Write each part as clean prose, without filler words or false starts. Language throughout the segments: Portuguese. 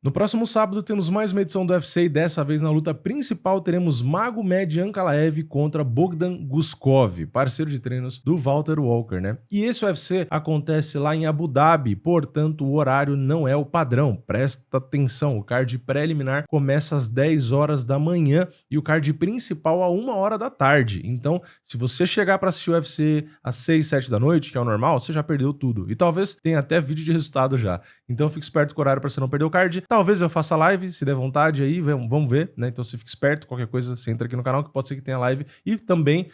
No próximo sábado temos mais uma edição do UFC e dessa vez na luta principal teremos Magomed Ankalaev contra Bogdan Guskov, parceiro de treinos do Walter Walker, né? E esse UFC acontece lá em Abu Dhabi, portanto o horário não é o padrão. Presta atenção, o card preliminar começa às 10 horas da manhã e o card principal a 1 hora da tarde. Então, se você chegar para assistir o UFC às 6, 7 da noite, que é o normal, você já perdeu tudo. E talvez tenha até vídeo de resultado já. Então fique esperto com o horário para você não perder o card. Talvez eu faça live, se der vontade aí, vamos ver, né? Então você fica esperto, qualquer coisa, você entra aqui no canal que pode ser que tenha live. E também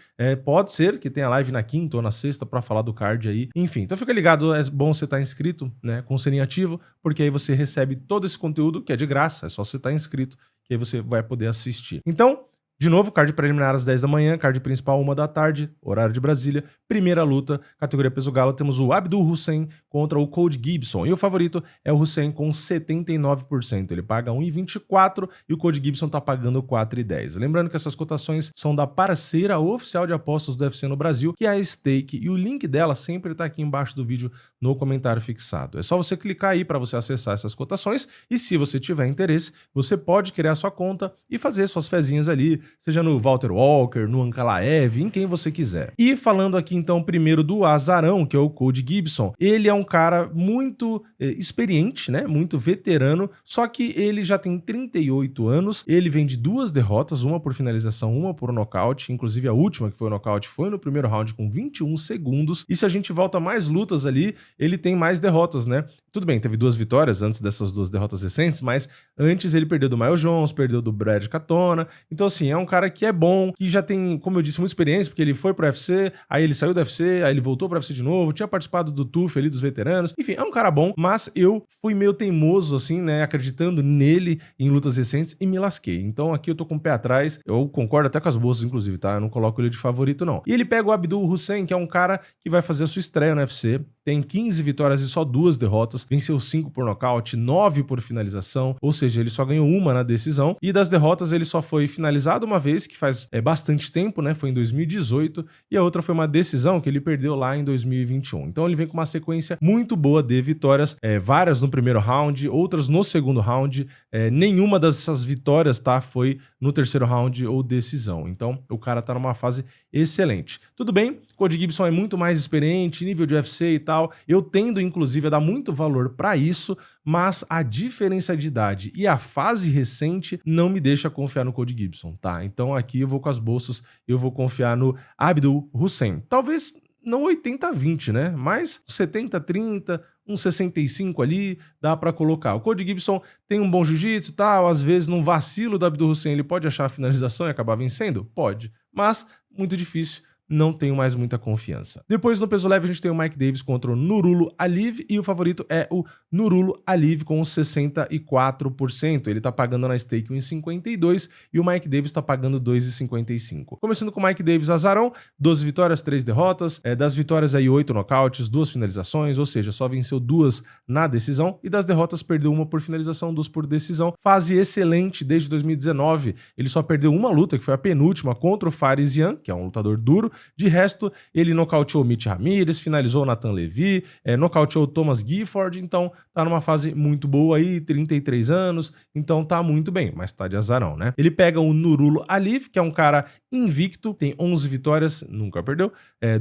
pode ser que tenha live na quinta ou na sexta para falar do card aí. Enfim, então fica ligado, é bom você estar inscrito, né? Com o sininho ativo, porque aí você recebe todo esse conteúdo que é de graça, é só você estar inscrito que aí você vai poder assistir. Então, de novo, card preliminar às 10 da manhã, card principal 1 da tarde, horário de Brasília. Primeira luta, categoria peso galo, temos o Abdul Hussein contra o Cody Gibson. E o favorito é o Hussein com 79%. Ele paga 1,24 e o Cody Gibson tá pagando 4,10. Lembrando que essas cotações são da parceira oficial de apostas do UFC no Brasil, que é a Stake. E o link dela sempre tá aqui embaixo do vídeo no comentário fixado. É só você clicar aí para você acessar essas cotações. E se você tiver interesse, você pode criar sua conta e fazer suas fezinhas ali, seja no Walter Walker, no Ankalaev, em quem você quiser. E falando aqui então primeiro do azarão, que é o Cody Gibson, ele é um cara muito experiente, né, muito veterano, só que ele já tem 38 anos, ele vem de 2 derrotas, uma por finalização, uma por nocaute, inclusive a última que foi o nocaute foi no primeiro round com 21 segundos, e se a gente volta mais lutas ali, ele tem mais derrotas, né? Tudo bem, teve 2 vitórias antes dessas 2 derrotas recentes, mas antes ele perdeu do Miles Jones, perdeu do Brad Katona, então assim, é um cara que é bom, que já tem, como eu disse, muita experiência, porque ele foi pro UFC, aí ele saiu do UFC, aí ele voltou pro UFC de novo, tinha participado do TUF ali dos veteranos, enfim, é um cara bom, mas eu fui meio teimoso, assim, né, acreditando nele em lutas recentes e me lasquei. Então aqui eu tô com o pé atrás, eu concordo até com as bolsas, inclusive, tá? Eu não coloco ele de favorito, não. E ele pega o Abdul Hussein, que é um cara que vai fazer a sua estreia no UFC, tem 15 vitórias e só 2 derrotas, venceu 5 por nocaute, 9 por finalização, ou seja, ele só ganhou uma na decisão, e das derrotas ele só foi finalizado uma vez, que faz bastante tempo, né, foi em 2018, e a outra foi uma decisão que ele perdeu lá em 2021. Então ele vem com uma sequência muito boa de vitórias, várias no primeiro round, outras no segundo round, nenhuma dessas vitórias, tá, foi no terceiro round ou decisão. Então o cara tá numa fase excelente. Tudo bem, Cody Gibson é muito mais experiente, nível de UFC e tal, eu tendo inclusive a dar muito valor para isso, mas a diferença de idade e a fase recente não me deixa confiar no Cody Gibson, tá? Então aqui eu vou com as bolsas, eu vou confiar no Abdul Hussein. Talvez não 80-20, né? Mas 70-30, um 65 ali, dá pra colocar. O Cody Gibson tem um bom jiu-jitsu e tal, às vezes num vacilo do Abdul Hussein ele pode achar a finalização e acabar vencendo? Pode, mas muito difícil. Não tenho mais muita confiança. Depois, no peso leve, a gente tem o Mike Davis contra o Nurullo Aliv, e o favorito é o Nurullo Aliv com 64%. Ele tá pagando na stake 1,52 e o Mike Davis tá pagando 2,55. Começando com o Mike Davis azarão, 12 vitórias, 3 derrotas, das vitórias aí 8 nocautes, 2 finalizações, ou seja, só venceu 2 na decisão, e das derrotas perdeu 1 por finalização, 2 por decisão. Fase excelente desde 2019, ele só perdeu uma luta, que foi a penúltima, contra o Fares Yan, que é um lutador duro. De resto, ele nocauteou o Mitch Ramirez, finalizou o Nathan Levy, nocauteou o Thomas Gifford, então tá numa fase muito boa aí, 33 anos, então tá muito bem, mas tá de azarão, né? Ele pega o Nurullo Aliv, que é um cara invicto, tem 11 vitórias, nunca perdeu,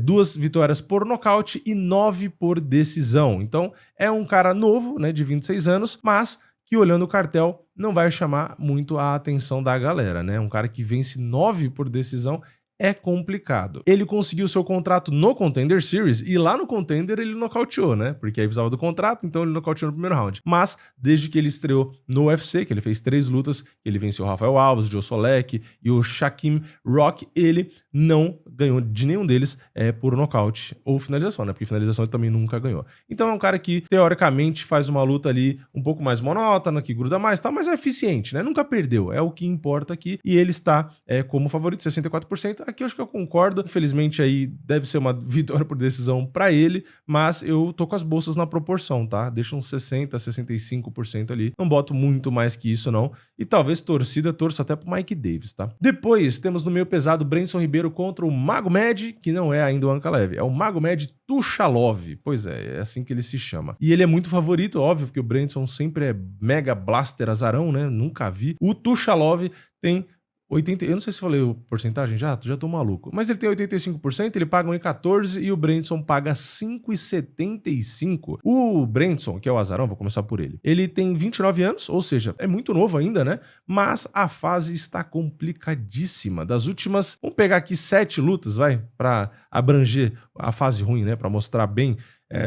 2 vitórias por nocaute e 9 por decisão. Então é um cara novo, né, de 26 anos, mas que olhando o cartel não vai chamar muito a atenção da galera, né? Um cara que vence 9 por decisão é complicado. Ele conseguiu seu contrato no Contender Series e lá no Contender ele nocauteou, né? Porque aí precisava do contrato, então ele nocauteou no primeiro round. Mas desde que ele estreou no UFC, que ele fez 3 lutas, ele venceu o Rafael Alves, o Joe Solek e o Shaquem Rock, ele não ganhou de nenhum deles por nocaute ou finalização, né? Porque finalização ele também nunca ganhou. Então é um cara que teoricamente faz uma luta ali um pouco mais monótona, que gruda mais, tá? Mas é eficiente, né? Nunca perdeu, é o que importa aqui. E ele está como favorito, 64%. Aqui eu acho que eu concordo. Infelizmente aí deve ser uma vitória por decisão pra ele, mas eu tô com as bolsas na proporção, tá? Deixa uns 60, 65% ali. Não boto muito mais que isso, não. E talvez torço até pro Mike Davis, tá? Depois temos no meio pesado Brandson Ribeiro contra o Magomed, que não é ainda o Ankalaev, é o Magomed Tuchalov. Pois é assim que ele se chama. E ele é muito favorito, óbvio, porque o Brandson sempre é mega blaster azarão, né? Nunca vi. O Tuchalov tem 80, eu não sei se falei o porcentagem já tô maluco. Mas ele tem 85%, ele paga 1,14 e o Brandson paga 5,75. O Brandson, que é o azarão, vou começar por ele. Ele tem 29 anos, ou seja, é muito novo ainda, né? Mas a fase está complicadíssima. Das últimas, vamos pegar aqui 7 lutas, vai, pra abranger a fase ruim, né? Pra mostrar bem.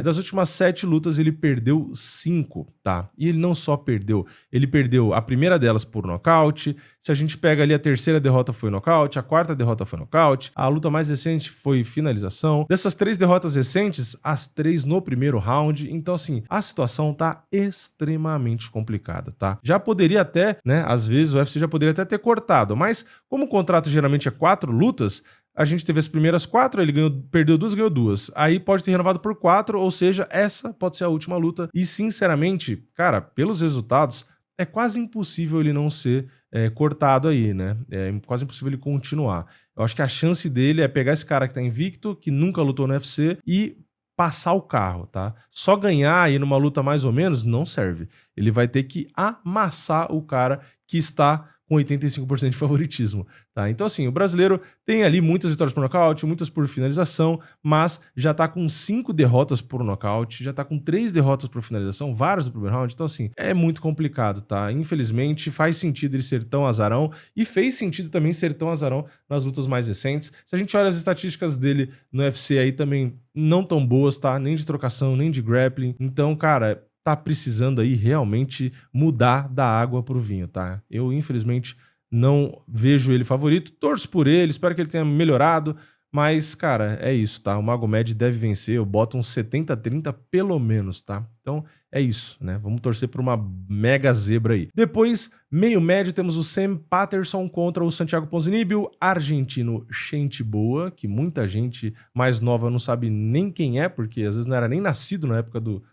Das últimas 7 lutas, ele perdeu 5, tá? E ele não só perdeu, ele perdeu a primeira delas por nocaute. Se a gente pega ali, a terceira derrota foi nocaute, a quarta derrota foi nocaute, a luta mais recente foi finalização. Dessas 3 derrotas recentes, as 3 no primeiro round. Então, assim, a situação tá extremamente complicada, tá? Já poderia até, né, às vezes o UFC já poderia até ter cortado, mas como o contrato geralmente é 4 lutas, a gente teve as primeiras 4, ele perdeu 2, ganhou 2. Aí pode ter renovado por 4, ou seja, essa pode ser a última luta. E, sinceramente, cara, pelos resultados, é quase impossível ele não ser cortado aí, né? É quase impossível ele continuar. Eu acho que a chance dele é pegar esse cara que tá invicto, que nunca lutou no UFC, e passar o carro, tá? Só ganhar aí numa luta mais ou menos não serve. Ele vai ter que amassar o cara que está com 85% de favoritismo, tá? Então, assim, o brasileiro tem ali muitas vitórias por nocaute, muitas por finalização, mas já tá com 5 derrotas por nocaute, já tá com 3 derrotas por finalização, várias no primeiro round. Então, assim, é muito complicado, tá? Infelizmente, faz sentido ele ser tão azarão e fez sentido também ser tão azarão nas lutas mais recentes. Se a gente olha as estatísticas dele no UFC aí também não tão boas, tá? Nem de trocação, nem de grappling. Então, cara, tá precisando aí realmente mudar da água pro vinho, tá? Eu, infelizmente, não vejo ele favorito. Torço por ele, espero que ele tenha melhorado, mas, cara, é isso, tá? O Magomed deve vencer, eu boto uns 70-30 pelo menos, tá? Então, é isso, né? Vamos torcer por uma mega zebra aí. Depois, meio médio, temos o Sam Patterson contra o Santiago Ponzinibbio, argentino gente boa, que muita gente mais nova não sabe nem quem é, porque às vezes não era nem nascido na época do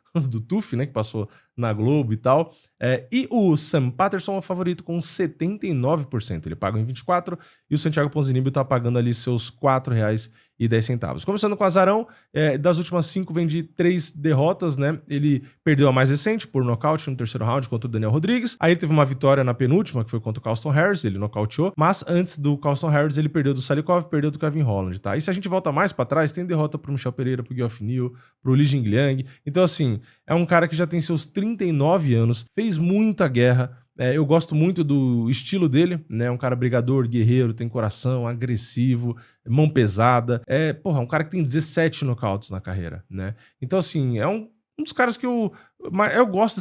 TUF, né, que passou na Globo e tal. E o Sam Patterson é o favorito com 79%. Ele paga em 24 e o Santiago Ponzinibbio tá pagando ali seus R$ 4,10. Começando com o azarão, das últimas 5 vem de 3 derrotas, né? Ele perdeu a mais recente por nocaute no terceiro round contra o Daniel Rodrigues. Aí ele teve uma vitória na penúltima, que foi contra o Carlston Harris, ele nocauteou. Mas antes do Carlston Harris, ele perdeu do Salikov, perdeu do Kevin Holland, tá? E se a gente volta mais pra trás, tem derrota pro Michel Pereira, pro Geoff Neal, pro Li Jingliang. Então, assim, é um cara que já tem seus 39 anos, fez muita guerra. Eu gosto muito do estilo dele, né? Um cara brigador, guerreiro, tem coração, agressivo, mão pesada. Um cara que tem 17 nocautes na carreira, né? Então, assim, é um dos caras que eu gosto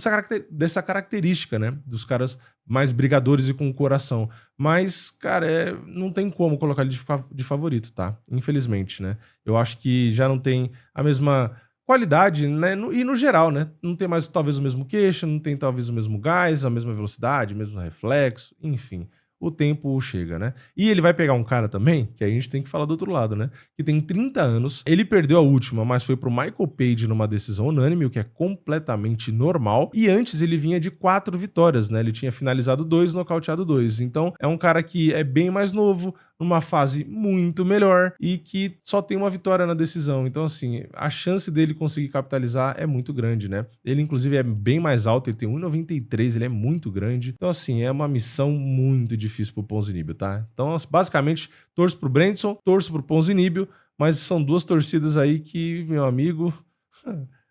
dessa característica, né? Dos caras mais brigadores e com coração. Mas, cara, não tem como colocar ele de favorito, tá? Infelizmente, né? Eu acho que já não tem a mesma qualidade, né? E no geral, né? Não tem mais talvez o mesmo queixo, não tem talvez o mesmo gás, a mesma velocidade, o mesmo reflexo, enfim. O tempo chega, né? E ele vai pegar um cara também, que a gente tem que falar do outro lado, né? Que tem 30 anos, ele perdeu a última, mas foi pro Michael Page numa decisão unânime, o que é completamente normal. E antes ele vinha de 4 vitórias, né? Ele tinha finalizado 2, nocauteado 2. Então é um cara que é bem mais novo, numa fase muito melhor e que só tem uma vitória na decisão. Então, assim, a chance dele conseguir capitalizar é muito grande, né? Ele, inclusive, é bem mais alto, ele tem 1,93, ele é muito grande. Então, assim, é uma missão muito difícil pro Ponzinibbio, tá? Então, basicamente, torço pro Brandson, torço pro Ponzinibbio, mas são 2 torcidas aí que, meu amigo,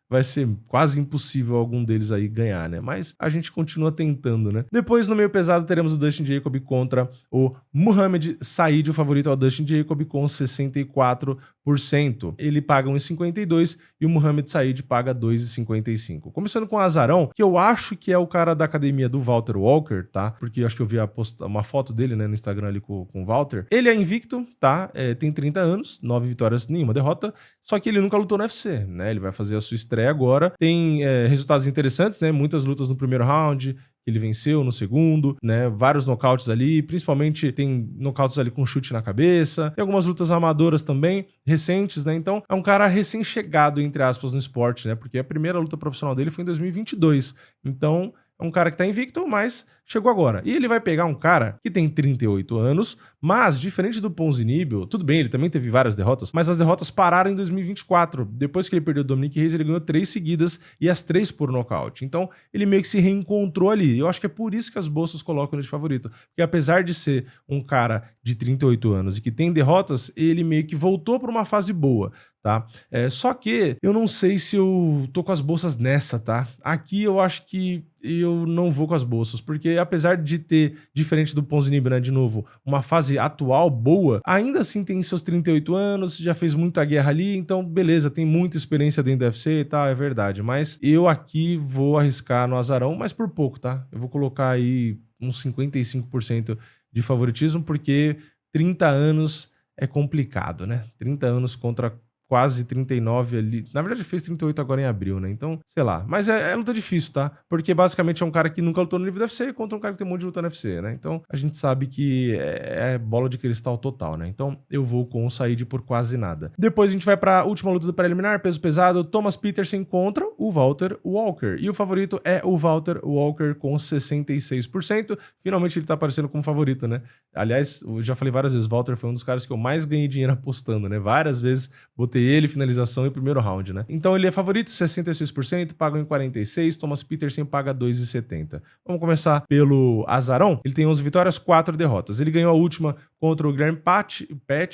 vai ser quase impossível algum deles aí ganhar, né? Mas a gente continua tentando, né? Depois, no meio pesado, teremos o Dustin Jacob contra o Muhammad Said. O favorito é o Dustin Jacob com 64%. Ele paga 1,52 e o Muhammad Said paga 2,55. Começando com o Azarão, que eu acho que é o cara da academia do Walter Walker, tá? Porque eu acho que eu vi uma foto dele, né, no Instagram ali com o Walter. Ele é invicto, tá? Tem 30 anos, 9 vitórias, nenhuma derrota. Só que ele nunca lutou no UFC, né? Ele vai fazer a sua estreia agora. Tem resultados interessantes, né? Muitas lutas no primeiro round. que ele venceu no segundo, né? Vários nocautes ali, principalmente tem nocautes ali com chute na cabeça. Tem algumas lutas amadoras também, recentes, né? Então é um cara recém-chegado, entre aspas, no esporte, né? Porque a primeira luta profissional dele foi em 2022. Então é um cara que tá invicto, mas chegou agora. E ele vai pegar um cara que tem 38 anos, mas diferente do Ponzinibbio, tudo bem, ele também teve várias derrotas, mas as derrotas pararam em 2024. Depois que ele perdeu o Dominic Reyes, ele ganhou 3 seguidas e as 3 por nocaute. Então ele meio que se reencontrou ali. Eu acho que é por isso que as bolsas colocam ele de favorito. Porque apesar de ser um cara de 38 anos e que tem derrotas, ele meio que voltou para uma fase boa, tá? Só que eu não sei se eu tô com as bolsas nessa, tá? Aqui eu acho que eu não vou com as bolsas, porque apesar de ter, diferente do Ponzinibbio, né, de novo, uma fase atual boa, ainda assim tem seus 38 anos, já fez muita guerra ali, então beleza, tem muita experiência dentro do UFC e tal, é verdade, mas eu aqui vou arriscar no azarão, mas por pouco, tá? Eu vou colocar aí uns 55% de favoritismo, porque 30 anos é complicado, né? 30 anos contra quase 39 ali. Na verdade, fez 38 agora em abril, né? Então, sei lá. Mas é luta difícil, tá? Porque basicamente é um cara que nunca lutou no nível do UFC contra um cara que tem um monte de luta no UFC, né? Então, a gente sabe que é bola de cristal total, né? Então, eu vou com o Said por quase nada. Depois a gente vai pra última luta do preliminar, peso pesado, Thomas Peterson contra o Walter Walker. E o favorito é o Walter Walker com 66%. Finalmente ele tá aparecendo como favorito, né? Aliás, eu já falei várias vezes, o Walter foi um dos caras que eu mais ganhei dinheiro apostando, né? Várias vezes botei ele, finalização e primeiro round, né? Então ele é favorito, 66%, paga em 46%, Thomas Peterson paga 2,70. Vamos começar pelo azarão. Ele tem 11 vitórias, 4 derrotas. Ele ganhou a última contra o Graham Patch,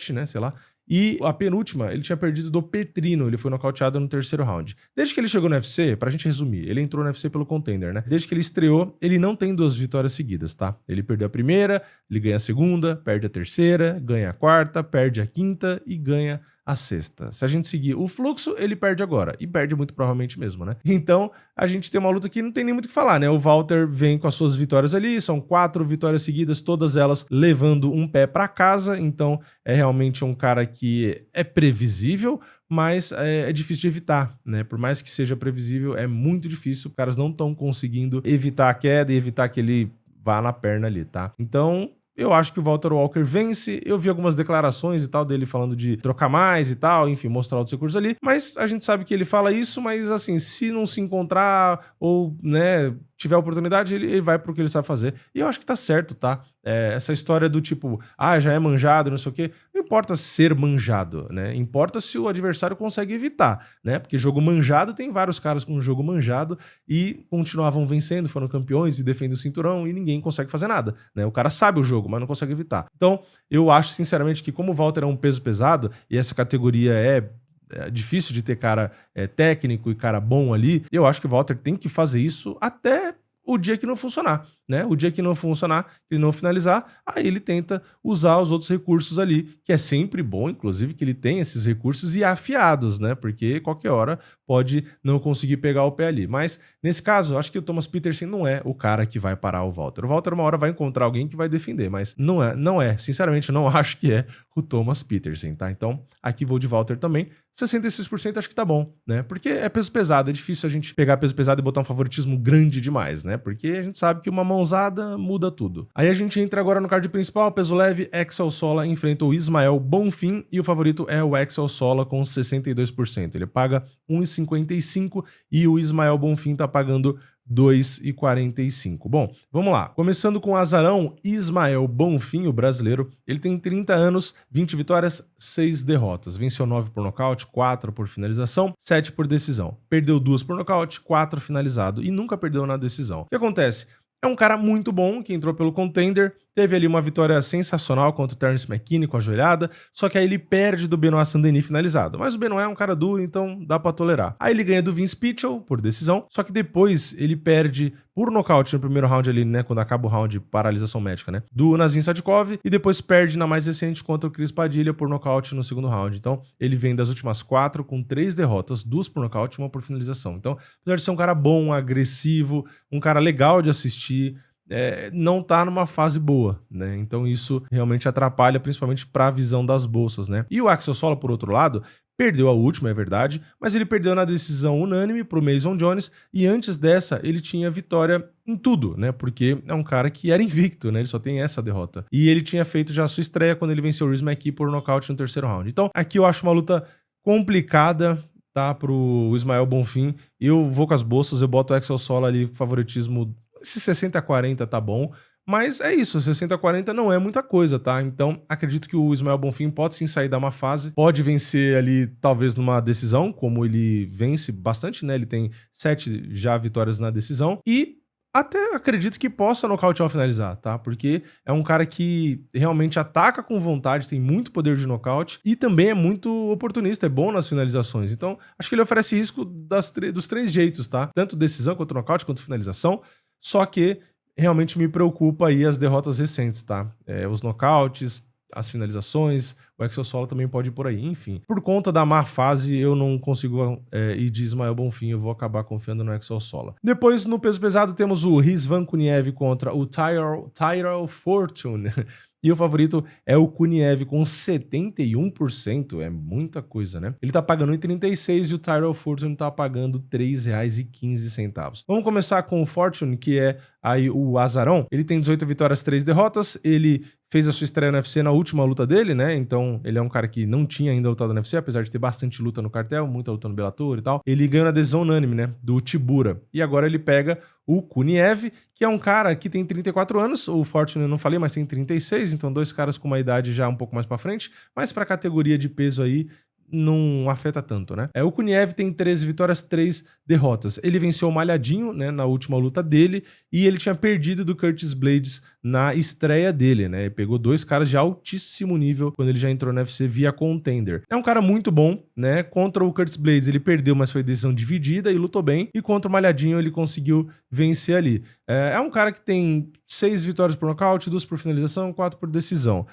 né, sei lá. E a penúltima, ele tinha perdido do Petrino, ele foi nocauteado no terceiro round. Desde que ele chegou no UFC, pra gente resumir, ele entrou no UFC pelo Contender, né? Desde que ele estreou, ele não tem 2 vitórias seguidas, tá? Ele perdeu a primeira, ele ganha a segunda, perde a terceira, ganha a quarta, perde a quinta e ganha a sexta. Se a gente seguir o fluxo, ele perde agora. E perde muito provavelmente mesmo, né? Então, a gente tem uma luta que não tem nem muito o que falar, né? O Walter vem com as suas vitórias ali, são 4 vitórias seguidas, todas elas levando um pé pra casa. Então, é realmente um cara que é previsível, mas é difícil de evitar, né? Por mais que seja previsível, é muito difícil. Os caras não estão conseguindo evitar a queda e evitar que ele vá na perna ali, tá? Então, eu acho que o Walter Walker vence. Eu vi algumas declarações e tal dele falando de trocar mais e tal, enfim, mostrar outros recursos ali. Mas a gente sabe que ele fala isso, mas assim, se não se encontrar ou, né, tiver oportunidade, ele vai pro que ele sabe fazer. E eu acho que tá certo, tá? Essa história do tipo, já é manjado, não sei o quê. Não importa ser manjado, né? Importa se o adversário consegue evitar, né? Porque jogo manjado, tem vários caras com jogo manjado e continuavam vencendo, foram campeões e defendem o cinturão e ninguém consegue fazer nada, né? O cara sabe o jogo, mas não consegue evitar. Então, eu acho, sinceramente, que como o Walter é um peso pesado e essa categoria é difícil de ter cara técnico e cara bom ali, eu acho que o Walter tem que fazer isso até o dia que não funcionar, né? O dia que não funcionar, ele não finalizar, aí ele tenta usar os outros recursos ali, que é sempre bom, inclusive, que ele tenha esses recursos e afiados, né? Porque qualquer hora pode não conseguir pegar o pé ali. Mas, nesse caso, eu acho que o Thomas Peterson não é o cara que vai parar o Walter. O Walter, uma hora, vai encontrar alguém que vai defender, mas não é. Sinceramente, não acho que é o Thomas Peterson, tá? Então, aqui vou de Walter também. 66% acho que tá bom, né? Porque é peso pesado, é difícil a gente pegar peso pesado e botar um favoritismo grande demais, né? Porque a gente sabe que uma mãozada muda tudo. Aí a gente entra agora no card principal, peso leve, Axel Sola enfrenta o Ismael Bonfim e o favorito é o Axel Sola com 62%. Ele paga 1,55 e o Ismael Bonfim tá pagando 2,45. Bom, vamos lá. Começando com o azarão, Ismael Bonfim, o brasileiro. Ele tem 30 anos, 20 vitórias, 6 derrotas. Venceu 9 por nocaute, 4 por finalização, 7 por decisão. Perdeu 2 por nocaute, 4 finalizado e nunca perdeu na decisão. O que acontece? É um cara muito bom, que entrou pelo Contender, teve ali uma vitória sensacional contra o Terence McKinney com a joelhada, só que aí ele perde do Benoit Saint-Denis finalizado. Mas o Benoit é um cara duro, então dá pra tolerar. Aí ele ganha do Vince Pichel por decisão, só que depois ele perde por nocaute no primeiro round ali, né, quando acaba o round, paralisação médica, né, do Nazim Sadikov, e depois perde na mais recente contra o Chris Padilha por nocaute no segundo round. Então ele vem das últimas 4 com 3 derrotas, 2 por nocaute e 1 por finalização. Então, apesar de ser um cara bom, agressivo, um cara legal de assistir, não tá numa fase boa, né? Então isso realmente atrapalha, principalmente para a visão das bolsas, né? E o Axel Sola, por outro lado, perdeu a última, é verdade, mas ele perdeu na decisão unânime pro Mason Jones e antes dessa ele tinha vitória em tudo, né? Porque é um cara que era invicto, né? Ele só tem essa derrota. E ele tinha feito já a sua estreia quando ele venceu o Rhys McKee por nocaute no terceiro round. Então aqui eu acho uma luta complicada, tá? Pro Ismael Bonfim. Eu vou com as bolsas, eu boto o Axel Sola ali com favoritismo. Esse 60-40 tá bom. Mas é isso, 60-40 não é muita coisa, tá? Então, acredito que o Ismael Bonfim pode sim sair da má fase, pode vencer ali, talvez numa decisão, como ele vence bastante, né? Ele tem 7 já vitórias na decisão, e até acredito que possa nocautear ou finalizar, tá? Porque é um cara que realmente ataca com vontade, tem muito poder de nocaute e também é muito oportunista, é bom nas finalizações. Então, acho que ele oferece risco dos 3 jeitos, tá? Tanto decisão, quanto nocaute, quanto finalização, só que realmente me preocupa aí as derrotas recentes, tá? Os nocautes, as finalizações, o Axel Sola também pode ir por aí. Enfim, por conta da má fase, eu não consigo ir de Ismael Bonfim, eu vou acabar confiando no Axel Sola. Depois, no peso pesado, temos o Rizvan Kuniev contra o Tyrell Fortune. E o favorito é o Kuniev com 71%, é muita coisa, né? Ele tá pagando 1,36 e o Tyrell Fortune tá pagando R$ 3,15. Vamos começar com o Fortune, que é aí o azarão. Ele tem 18 vitórias, 3 derrotas, ele fez a sua estreia no UFC na última luta dele, né? Então, ele é um cara que não tinha ainda lutado no UFC, apesar de ter bastante luta no cartel, muita luta no Bellator e tal. Ele ganhou na decisão unânime, né? Do Tibura. E agora ele pega o Kuniev, que é um cara que tem 34 anos, o Fortune eu não falei, mas tem 36, então 2 caras com uma idade já um pouco mais pra frente, mas pra categoria de peso aí, não afeta tanto, né? O Kuniev tem 13 vitórias, 3 derrotas. Ele venceu o Malhadinho, né, na última luta dele, e ele tinha perdido do Curtis Blades na estreia dele, né? Ele pegou 2 caras de altíssimo nível quando ele já entrou no UFC via Contender. É um cara muito bom, né? Contra o Curtis Blades ele perdeu, mas foi decisão dividida e lutou bem. E contra o Malhadinho ele conseguiu vencer ali. É um cara que tem 6 vitórias por nocaute, 2 por finalização, 4 por decisão.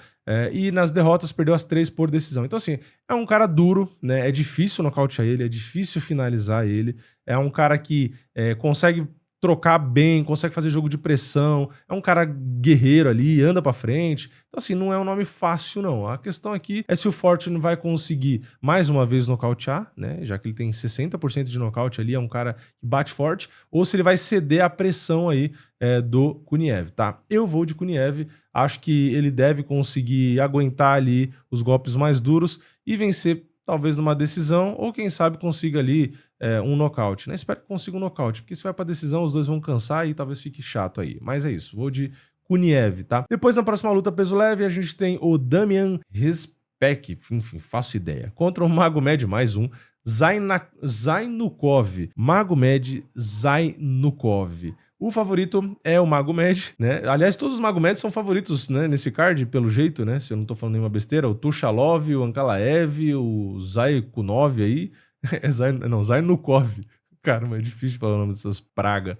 E nas derrotas perdeu as 3 por decisão. Então, assim, é um cara duro, né? É difícil nocautear ele, é difícil finalizar ele. É um cara que consegue trocar bem, consegue fazer jogo de pressão, é um cara guerreiro ali, anda pra frente. Então, assim, não é um nome fácil, não. A questão aqui é se o Fortune vai conseguir, mais uma vez, nocautear, né? Já que ele tem 60% de nocaute ali, é um cara que bate forte, ou se ele vai ceder à pressão aí do Kuniev, tá? Eu vou de Kuniev, acho que ele deve conseguir aguentar ali os golpes mais duros e vencer talvez numa decisão, ou quem sabe consiga ali um nocaute, né? Espero que consiga um nocaute, porque se vai pra decisão, os dois vão cansar e talvez fique chato aí. Mas é isso, vou de Kuniev, tá? Depois, na próxima luta peso leve, a gente tem o Damian Rizpek, enfim, faço ideia, contra o Magomed, mais um, Zainukov. Magomed Zainukov. O favorito é o Magomed, né? Aliás, todos os Magomed são favoritos, né, nesse card, pelo jeito, né? Se eu não tô falando nenhuma besteira. O Tushalov, o Ankalaev, o Zaikunov aí. Zainukov. Caramba, é difícil falar o nome dessas pragas.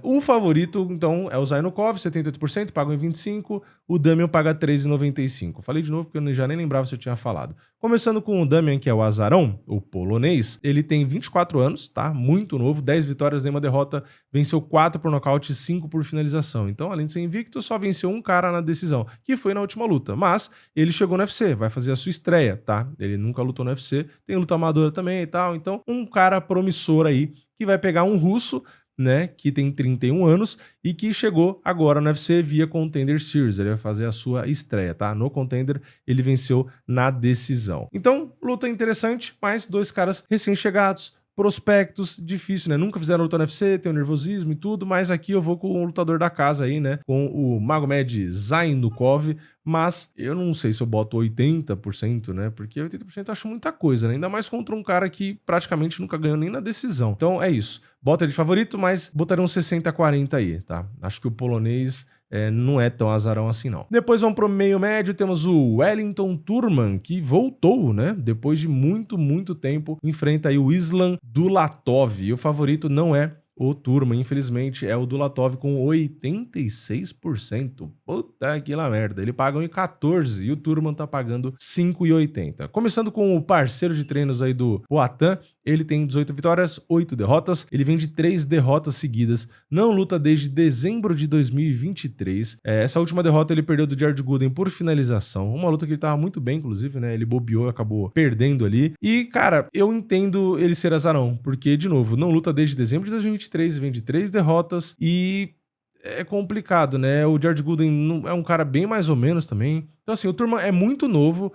O favorito, então, é o Zainukov, 78%, paga 1,25. O Damian paga 3,95. Falei de novo porque eu já nem lembrava se eu tinha falado. Começando com o Damian, que é o azarão, o polonês. Ele tem 24 anos, tá? Muito novo, 10 vitórias, nenhuma derrota. Venceu 4 por nocaute e 5 por finalização. Então, além de ser invicto, só venceu um cara na decisão, que foi na última luta. Mas ele chegou no UFC, vai fazer a sua estreia, tá? Ele nunca lutou no UFC, tem luta amadora também e tal. Então, um cara promissor aí, que vai pegar um russo, né, que tem 31 anos e que chegou agora no UFC via Contender Series. Ele vai fazer a sua estreia, tá? No Contender, ele venceu na decisão. Então, luta interessante, mas 2 caras recém-chegados, prospectos, difícil, né? Nunca fizeram luta no UFC, tem o nervosismo e tudo, mas aqui eu vou com o lutador da casa aí, né? Com o Magomed Zainukov, mas eu não sei se eu boto 80%, né? Porque 80% eu acho muita coisa, né? Ainda mais contra um cara que praticamente nunca ganhou nem na decisão. Então é isso. Bota ele de favorito, mas botaria um 60-40 aí, tá? Acho que o polonês não é tão azarão assim, não. Depois vamos pro meio médio, temos o Wellington Turman, que voltou, né? Depois de muito tempo, enfrenta aí o Islam Dulatov. E o favorito não é o Turma, infelizmente, é o Dulatov com 86%. Puta que lá merda. Ele paga 1,14 e o Turman tá pagando 5,80. Começando com o parceiro de treinos aí do Poatan, ele tem 18 vitórias, 8 derrotas. Ele vem de 3 derrotas seguidas. Não luta desde dezembro de 2023. Essa última derrota ele perdeu do Jared Gooden por finalização. Uma luta que ele tava muito bem, inclusive, né? Ele bobeou e acabou perdendo ali. E, cara, eu entendo ele ser azarão, porque, de novo, não luta desde dezembro de 2023, vem de 3 derrotas e é complicado, né? O Jared Gooden é um cara bem mais ou menos também. Então, assim, o Turma é muito novo,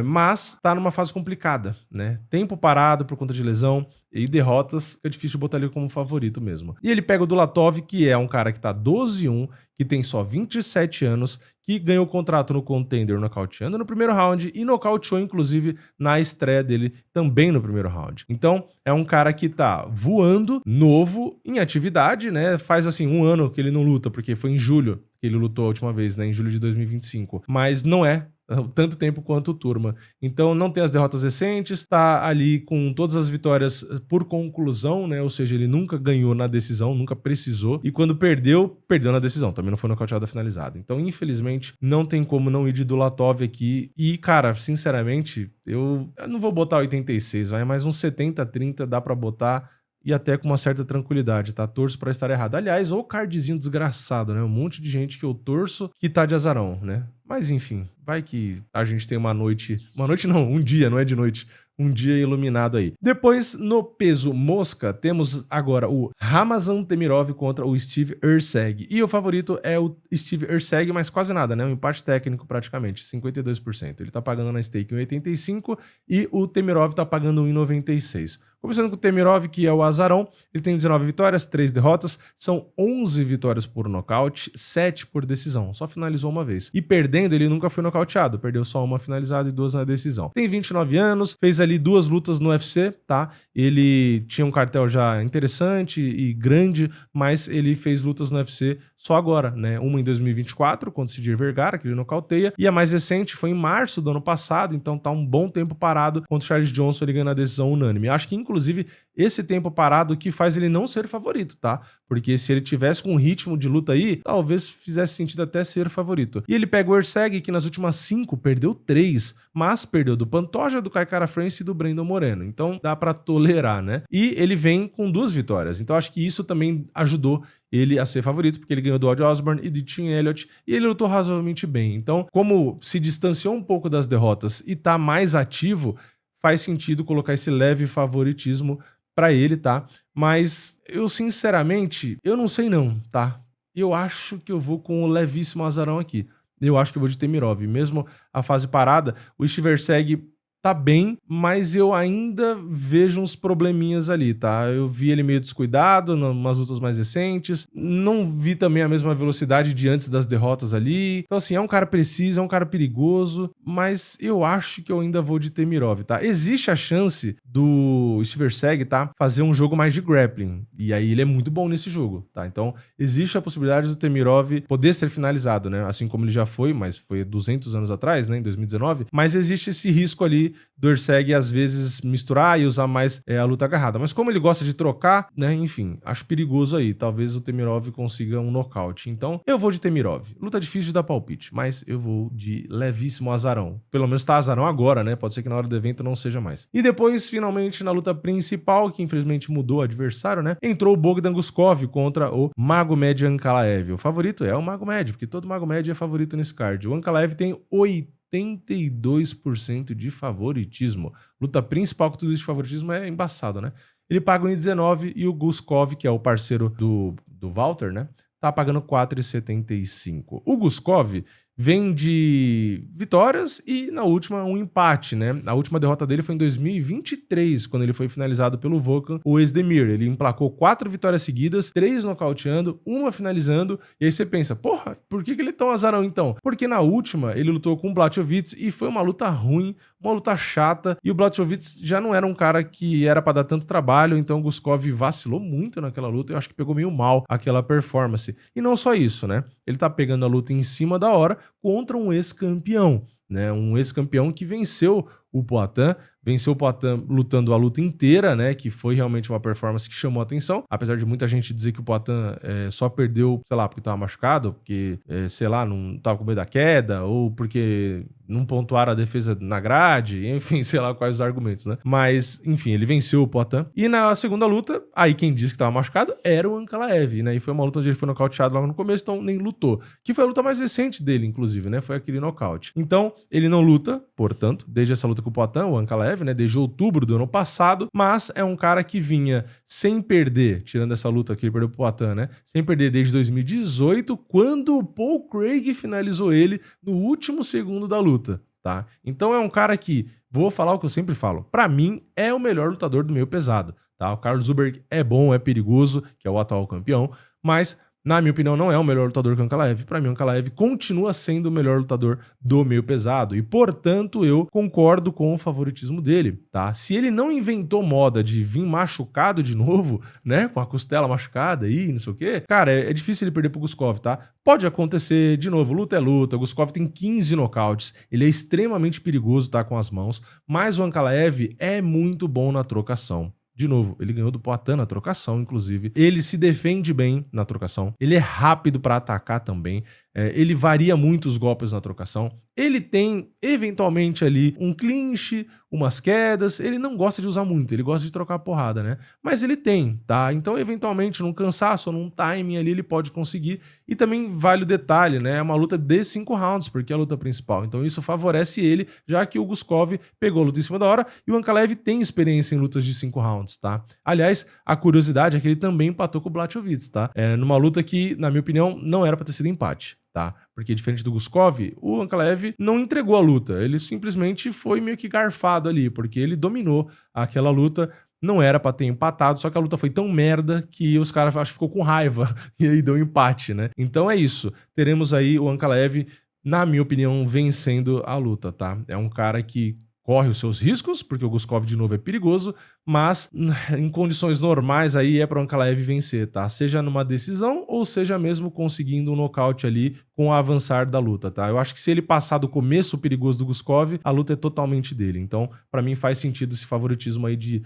mas tá numa fase complicada, né? Tempo parado por conta de lesão e derrotas, é difícil botar ele como favorito mesmo. E ele pega o Dulatov, que é um cara que tá 12-1, que tem só 27 anos, que ganhou o contrato no Contender nocauteando no primeiro round e nocauteou, inclusive, na estreia dele também no primeiro round. Então, é um cara que tá voando, novo, em atividade, né? Faz, assim, 1 ano que ele não luta, porque foi em julho que ele lutou a última vez, né? Em julho de 2025. Mas não é tanto tempo quanto o Turma. Então não tem as derrotas recentes, tá ali com todas as vitórias por conclusão, né? Ou seja, ele nunca ganhou na decisão, nunca precisou. E quando perdeu, perdeu na decisão. Também não foi nocauteada finalizada. Então, infelizmente, não tem como não ir de Dulatov aqui. E, cara, sinceramente, eu não vou botar 86, vai, mas uns 70-30 dá pra botar. E até com uma certa tranquilidade, tá? Torço pra estar errado. Aliás, ô cardzinho desgraçado, né? Um monte de gente que eu torço que tá de azarão, né? Mas enfim, vai que a gente tem uma noite... Uma noite não, um dia, não é de noite. Um dia iluminado aí. Depois, no peso mosca, temos agora o Ramazan Temirov contra o Steve Erceg. E o favorito é o Steve Erceg, mas quase nada, né? Um empate técnico praticamente, 52%. Ele tá pagando na stake 1,85 e o Temirov tá pagando 1,96. Começando com o Temirov, que é o azarão, ele tem 19 vitórias, 3 derrotas, são 11 vitórias por nocaute, 7 por decisão, só finalizou uma vez. E perdendo, ele nunca foi nocauteado, perdeu só uma finalizada e 2 na decisão. Tem 29 anos, fez ali 2 lutas no UFC, tá? Ele tinha um cartel já interessante e grande, mas ele fez lutas no UFC só agora, né? Uma em 2024, contra o Sidir Vergara, que ele nocauteia, e a mais recente foi em março do ano passado, então tá um bom tempo parado contra o Charles Johnson, ele ganhando a decisão unânime. Acho que, inclusive, esse tempo parado que faz ele não ser favorito, tá? Porque se ele tivesse com um ritmo de luta aí, talvez fizesse sentido até ser favorito. E ele pega o Erceg, que nas últimas 5 perdeu 3, mas perdeu do Pantoja, do Kai Kara-France e do Brandon Moreno. Então dá pra tolerar, né? E ele vem com 2 vitórias. Então acho que isso também ajudou ele a ser favorito, porque ele ganhou do Ozzy Osbourne e de Tim Elliott, e ele lutou razoavelmente bem. Então, como se distanciou um pouco das derrotas e tá mais ativo, faz sentido colocar esse leve favoritismo pra ele, tá? Mas eu, sinceramente, eu não sei não, tá? Eu acho que eu vou com o levíssimo azarão aqui. Eu acho que eu vou de Temirov. Mesmo a fase parada, o Steve Erceg tá bem, mas eu ainda vejo uns probleminhas ali, tá? Eu vi ele meio descuidado em umas lutas mais recentes, não vi também a mesma velocidade de antes das derrotas ali. Então, assim, é um cara preciso, é um cara perigoso, mas eu acho que eu ainda vou de Temirov, tá? Existe a chance do Steve Erceg, tá? Fazer um jogo mais de grappling, e aí ele é muito bom nesse jogo, tá? Então, existe a possibilidade do Temirov poder ser finalizado, né? Assim como ele já foi, mas foi 200 anos atrás, né? Em 2019, mas existe esse risco ali do Erceg às vezes misturar e usar mais a luta agarrada. Mas como ele gosta de trocar, né? Enfim, acho perigoso aí. Talvez o Temirov consiga um nocaute. Então, eu vou de Temirov. Luta difícil de dar palpite, mas eu vou de levíssimo azarão. Pelo menos tá azarão agora, né? Pode ser que na hora do evento não seja mais. E depois, finalmente, na luta principal, que infelizmente mudou o adversário, né? Entrou o Bogdan Guskov contra o Magomed Ankalaev. O favorito é o Magomed, porque todo Magomed é favorito nesse card. O Ankalaev tem 82% de favoritismo. Luta principal com tudo isso de favoritismo é embaçado, né? Ele paga 1,19 e o Guskov, que é o parceiro do Walter, né? Tá pagando 4,75. O Guskov vem de vitórias e na última um empate, né? A última derrota dele foi em 2023, quando ele foi finalizado pelo Volkan, o Esdemir. Ele emplacou 4 vitórias seguidas, 3 nocauteando, 1 finalizando, e aí você pensa, porra, por que ele é tão azarão então? Porque na última ele lutou com o Blachowicz e foi uma luta ruim, uma luta chata, e o Blachowicz já não era um cara que era pra dar tanto trabalho, então o Guskov vacilou muito naquela luta, eu acho que pegou meio mal aquela performance. E não só isso, né? Ele tá pegando a luta em cima da hora contra um ex-campeão, né? Um ex-campeão que venceu o Poatan, venceu o Poatan lutando a luta inteira, né? Que foi realmente uma performance que chamou a atenção. Apesar de muita gente dizer que o Poatan só perdeu, sei lá, porque tava machucado, porque, sei lá, não tava com medo da queda, ou porque não pontuaram a defesa na grade, enfim, sei lá quais os argumentos, né? Mas, enfim, ele venceu o Poatan. E na segunda luta, aí quem disse que tava machucado era o Ankalaev, né? E foi uma luta onde ele foi nocauteado logo no começo, então nem lutou. Que foi a luta mais recente dele, inclusive, né? Foi aquele nocaute. Então, ele não luta, portanto, desde essa luta com o Poatan, o Ankalaev, né? Desde outubro do ano passado, mas é um cara que vinha sem perder, tirando essa luta que ele perdeu pro Poatan, né? Sem perder desde 2018, quando o Paul Craig finalizou ele no último segundo da luta. Tá? Então é um cara que, vou falar o que eu sempre falo, pra mim é o melhor lutador do meio pesado, tá? O Carlos Zuberg é bom, é perigoso, que é o atual campeão, mas na minha opinião não é o melhor lutador que o Ankalaev. Pra mim o Ankalaev continua sendo o melhor lutador do meio pesado e, portanto, eu concordo com o favoritismo dele, tá? Se ele não inventou moda de vir machucado de novo, né, com a costela machucada aí, não sei o quê, cara, é difícil ele perder pro Guskov, tá? Pode acontecer, de novo, luta é luta, o Guskov tem 15 nocautes, ele é extremamente perigoso, tá, com as mãos, mas o Ankalaev é muito bom na trocação. De novo, ele ganhou do Poatan na trocação, inclusive. Ele se defende bem na trocação. Ele é rápido para atacar também. Ele varia muito os golpes na trocação. Ele tem, eventualmente, ali um clinch, umas quedas. Ele não gosta de usar muito, ele gosta de trocar a porrada, né? Mas ele tem, tá? Então, eventualmente, num cansaço ou num timing ali, ele pode conseguir. E também vale o detalhe, né? É uma luta de 5 rounds, porque é a luta principal. Então, isso favorece ele, já que o Guskov pegou a luta em cima da hora e o Ankalaev tem experiência em lutas de 5 rounds, tá? Aliás, a curiosidade é que ele também empatou com o Blachowicz, tá? Numa luta que, na minha opinião, não era pra ter sido empate. Tá? Porque diferente do Guskov, o Ankalaev não entregou a luta, ele simplesmente foi meio que garfado ali, porque ele dominou aquela luta, não era pra ter empatado, só que a luta foi tão merda que os caras acho que ficou com raiva e aí deu empate, né? Então é isso, teremos aí o Ankalaev, na minha opinião, vencendo a luta, tá? É um cara que corre os seus riscos, porque o Guskov de novo é perigoso, mas em condições normais aí é para o Ankalaev vencer, tá? Seja numa decisão ou seja mesmo conseguindo um nocaute ali com o avançar da luta, tá? Eu acho que se ele passar do começo perigoso do Guskov, a luta é totalmente dele. Então, para mim faz sentido esse favoritismo aí de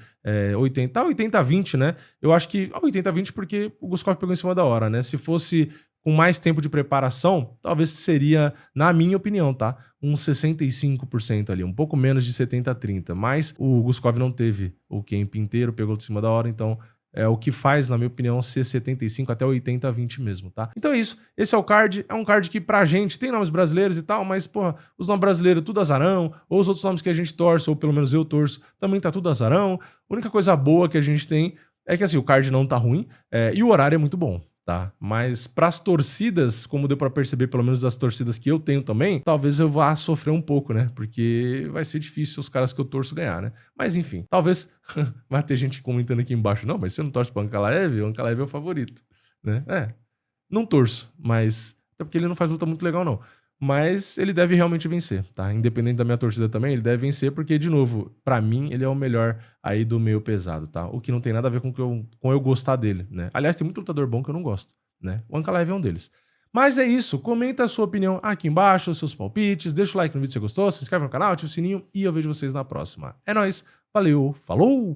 80-20, né? Eu acho que 80-20 porque o Guskov pegou em cima da hora, né? Se fosse com mais tempo de preparação, talvez seria, na minha opinião, tá? Uns 65% ali, um pouco menos de 70-30. Mas o Guskov não teve o camp inteiro, pegou de cima da hora, então é o que faz, na minha opinião, ser 75 até 80-20 mesmo, tá? Então é isso, esse é o card, é um card que pra gente tem nomes brasileiros e tal, mas, porra, os nomes brasileiros tudo azarão, ou os outros nomes que a gente torce, ou pelo menos eu torço, também tá tudo azarão. A única coisa boa que a gente tem é que, assim, o card não tá ruim, e o horário é muito bom. Tá? Mas para as torcidas, como deu para perceber, pelo menos das torcidas que eu tenho também, talvez eu vá sofrer um pouco, né? Porque vai ser difícil os caras que eu torço ganhar, né? Mas enfim, talvez vai ter gente comentando aqui embaixo, não, mas você não torce para o Ankalaev é o favorito, né? Não torço, mas até porque ele não faz luta muito legal não. Mas ele deve realmente vencer, tá? Independente da minha torcida também, ele deve vencer porque, de novo, pra mim, ele é o melhor aí do meio pesado, tá? O que não tem nada a ver com eu gostar dele, né? Aliás, tem muito lutador bom que eu não gosto, né? O Ankalaev é um deles. Mas é isso, comenta a sua opinião aqui embaixo, os seus palpites, deixa o like no vídeo se você gostou, se inscreve no canal, ativa o sininho e eu vejo vocês na próxima. É nóis, valeu, falou!